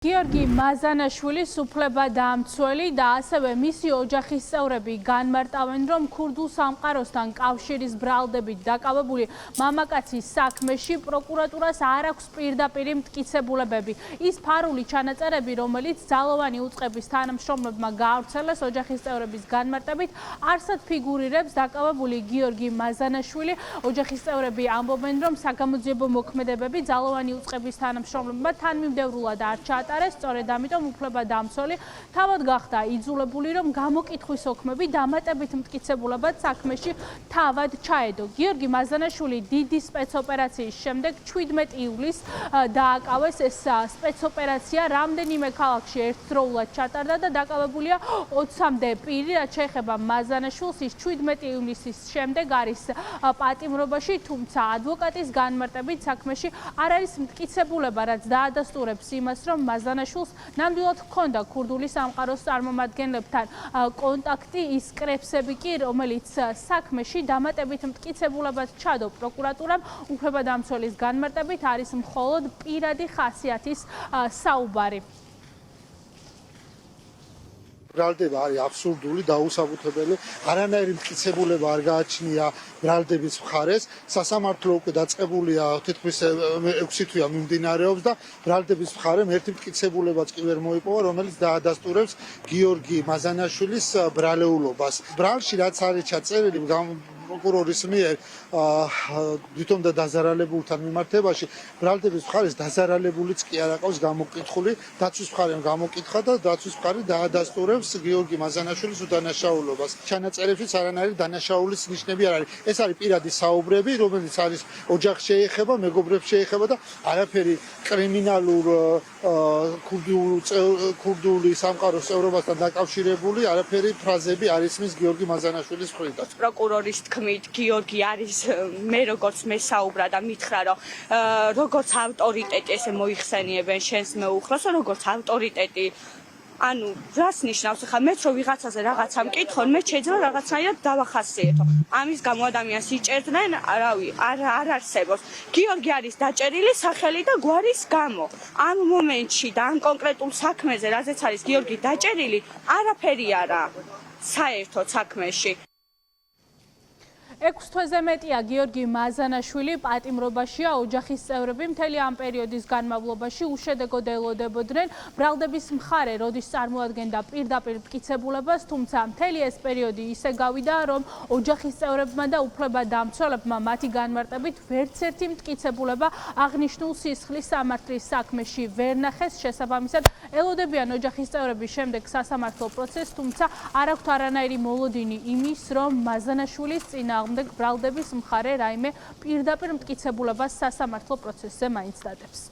გიორგი მაზანაშვილის უფლებადამცველი და ასევე მისი ოჯახის წევრები განმარტავენ, რომ ქურდულ სამყაროსთან კავშირის ბრალდებით დაკავებული მამაკაცის საქმეში პროკურატურას არ აქვს პირდაპირი მტკიცებულებები. ის ფარული ჩანაწერები, რომელიც ძალოვანი უწყების თანამშრომლებმა გაავრცელეს ოჯახის წევრების განმარტებით, არსად ფიგურირებს დაკავებული გიორგი მაზანაშვილი. ოჯახის წევრები ამბობენ, რომ საგამოძიებო მოქმედებები ძალოვანი უწყების თანამშრომლებმა თანმიმდევრულად არ ჩაატარეს. სწორედ ამიტომ უფლებადამცველი თავად გახდა იძულებული, რომ გამოკითხვის ოქმები დამატებით მტკიცებულებად საქმეში თავად ჩაედო. გიორგი მაზანაშვილი დიდი სპეცოპერაციის შემდეგ 17 ივლისს დააკავეს. ეს სპეცოპერაცია რამდენიმე ქალაქში ერთდროულად ჩატარდა და დაკავებულია 20-მდე პირი, რაც შეეხება მაზანაშვილს. ის 17 ივლისის შემდეგ არის პატიმრობაში, თუმცა ადვოკატის განმარტებით საქმეში არ არის მტკიცებულება, რაც დაადასტურებს იმას, რომ მაზანაშვილს ნამდვილად ჰქონდა ქურდული სამყაროს წარმომადგენლებთან კონტაქტი. ის კრებსები კი, რომელიც საქმეში დამატებით მტკიცებულებად ჩადო პროკურატურამ, უფლებადამცველის განმარტებით არის მხოლოდ პირადი ხასიათის საუბარი. ბრალდება არის აბსურდული, დაუსაბუთებელი, არანაირი მტკიცებულება არ გააჩნია ბრალდების მხარეს. სასამართლო უკვე დაწყებულია, თითქმის 6 თვეა მიმდინარეობს და ბრალდების მხარემ ერთი მტკიცებულებაც კი ვერ მოიპოვა, რომელიც დაადასტურებს გიორგი მაზანაშვილის ბრალეულობას. ბრალში რაც არის ჩაწერილი პროკურორის მიერ თვითონ და დაზარალებულთან მიმართებაში, ბრალდების მხარეს დაზარალებულიც კი არ აყავს გამოკითხული, დაცვის მხარემ გამოკითხა და დაცვის მხარე დაადასტურებს გიორგი მაზანაშვილის უდანაშაულობას. ჩანაწერებშიც არანაირი დანაშაულის ნიშნები არ არის. ეს არის პირადი საუბრები, რომელიც არის ოჯახს შეეხება, მეგობრებს შეეხება და არაფერი კრიმინალურ ქურდული სამყაროს წევრობასთან დაკავშირებული არაფერი ფრაზები არ ისმის გიორგი მაზანაშვილის მხრიდან. პროკურორის თქმით, გიორგი არის მე როგორც მე საუბრა და მითხრა, რომ როგორც ავტორიტეტი ესე მოიხსენიებენ შენს მეუღლეს, როგორც ავტორიტეტი. ანუ რას ნიშნავს? ხა მეც რო ვიღაცაზე რაღაცა მკითხონ, მე შეიძლება რაღაცნაირად დავახასიათო. ამის გამო ადამიანს იჭერდნენ, არ არსებობს. გიორგი არის დაჭერილი სახელი და გვარის გამო. ამ მომენტში და ამ კონკრეტულ საქმეზე, რაზეც არის გიორგი დაჭერილი, არაფერი არა საერთოდ საქმეში. 6 თვეზე მეტია გიორგი მაზანაშვილი პატიმრობაშია. ოჯახის წევრები მთელი ამ პერიოდის განმავლობაში უშედეგოდ ელოდებოდნენ ბრალდების მხარე, როდის წარმოადგენდა პირდაპირ მტკიცებულებას, თუმცა მთელი ეს პერიოდი ისე გავიდა, რომ ოჯახის წევრებმა და უფლებადამცველებმა მათი განმარტებით ვერცერთი მტკიცებულება აღნიშნულ სისხლის სამართლის საქმეში ვერ ნახეს. შესაბამისად, ელოდებიან ოჯახის წევრები შემდეგ სასამართლო პროცესს, თუმცა არ აქვთ არანაირი მოლოდინი იმის, რომ მაზანაშვილის წინააღმდეგ ბრალდების მხარე რაიმე პირდაპირ მტკიცებულებას სასამართლო პროცესზე მაინც დადებს.